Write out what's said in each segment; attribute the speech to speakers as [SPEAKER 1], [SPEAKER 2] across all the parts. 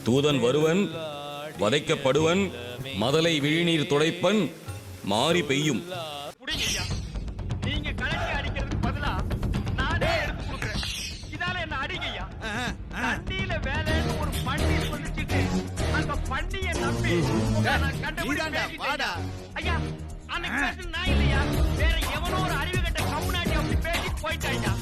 [SPEAKER 1] தூதன் வருவன், வதைக்கப்படுவன், மதலை விழிநீர் துடைப்பன், மாறி பெய்யும்.
[SPEAKER 2] நீங்க கலக்கி அடிக்கிறதுக்கு பதிலா நானே எடுத்து கொடுக்கிறேன். இதால என்ன அடிங்கய்யா. தண்ணியில வேலைன்னு ஒரு பன்னி வந்துச்சுட்டு அந்த பன்னியை நம்பி நான் கண்டுபிடிச்சா ஐயா அன்னைக்கு பேசுன நான் இல்லையா, வேற எவனோ ஒரு அறிவு கட்ட கம்முனாட்டி அப்படி பேசி போயிட்டாய்யா.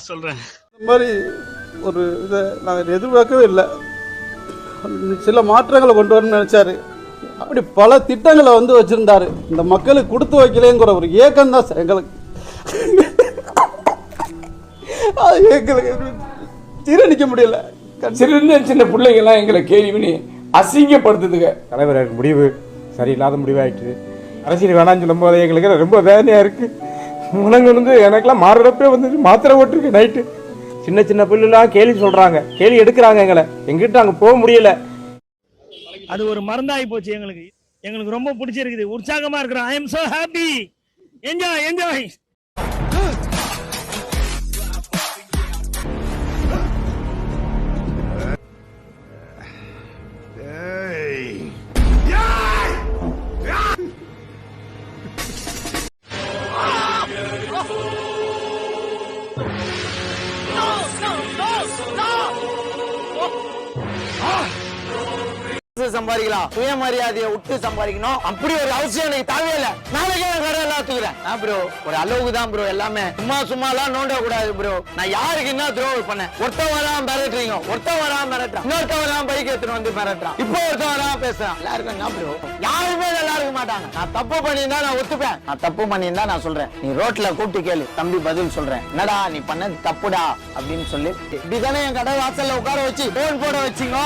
[SPEAKER 3] சொல்றேன் இந்த மாதிரி ஒரு இதை நாங்கள் எதிர்பார்க்கவே இல்லை. சில மாற்றங்களை கொண்டு வரணும்னு நினைச்சாரு. அப்படி பல திட்டங்களை வந்து வச்சிருந்தாரு. இந்த மக்களுக்கு கொடுத்து வைக்கலைங்கிற ஒரு ஏக்கம் தான் சார் எங்களுக்கு. எங்களுக்கு ஜீரணிக்க முடியல.
[SPEAKER 4] சின்ன பிள்ளைங்கெல்லாம் எங்களை கேள்வி பண்ணி அசிங்கப்படுத்துதுங்க.
[SPEAKER 5] தலைவர் முடிவு சரியில்லாத முடிவாயிட்டு அரசியல் வேணாம்னு சொல்லும் போது எங்களுக்கு ரொம்ப வேதனையா இருக்கு. உனக்கு வந்து எனக்கெல்லாம் மாறுறப்பே வந்து மாத்திரை ஓட்டுருக்கு. நைட்டு சின்ன பிள்ளைலாம் கேள்வி சொல்றாங்க, கேள்வி எடுக்கிறாங்க. எங்கிட்ட அங்கே போக முடியல.
[SPEAKER 2] அது ஒரு மருந்தாகி போச்சு. எங்களுக்கு ரொம்ப பிடிச்சிருக்குது. உற்சாகமா இருக்கிறோம். I am so happy. Enjoy.
[SPEAKER 6] சம்பாதிக்கலாம், சுயமரியாதையை விட்டு சம்பாதிக்கணும். அப்படி ஒரு அவசியம் எனக்கு தேவையில்லை. நாளைக்கே கடை எல்லாம் தூக்குறேன் ப்ரோ. ஒரு அளவுக்கு தான் ப்ரோ. எல்லாமே சும்மா எல்லாம் நோண்ட கூடாது ப்ரோ. நான் யாருக்கு என்ன துரோகம் பண்ணேன்? ஒருத்தன் வராம மிரட்டுறீங்க, ஒருத்தன் வராம மிரட்டான், இன்னொருத்தன் வராம பைக் எடுத்துட்டு வந்து மிரட்டான், இப்போ ஒருத்தன் வராம பேசுறான். எல்லாருக்கும் என்ன ப்ரோ? யாருமே நல்லா இருக்க மாட்டாங்க. நான் தப்பு பண்ணியிருந்தா நான் ஒத்துப்பேன். நான் தப்பு பண்ணியிருந்தா நான் சொல்றேன். நீ ரோட்ல கூப்பிட்டு கேளு, தம்பி பதில் சொல்றேன், என்னடா நீ பண்ணது தப்புடா அப்படின்னு சொல்லி. இப்படிதானே என் கடை வாசல்ல உட்கார வச்சு போன் போட வச்சிங்க.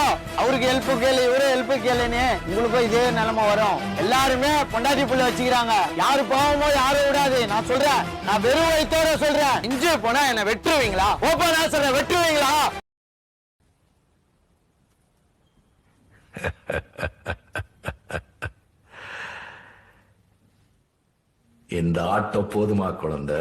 [SPEAKER 6] அவருக்கு ஹெல்ப் கேளு, இவரு ஹெல்ப் கேளுன்னு உங்களுக்கும் இதே நிலைமை வரும். எல்லாருமே பொண்டாட்டி புள்ள வச்சுக்கிறாங்க. யாரு பாவமோ யாரும் விடாது. நான் சொல்றேன், நான் வெறும் வயிற்றோட சொல்றேன். இஞ்சு போனா என்ன வெட்டுருவீங்களா? ஓப்பனா சொல்றேன், வெட்டுருவீங்களா?
[SPEAKER 7] இந்த ஆட்டோ போதுமா குழந்தை?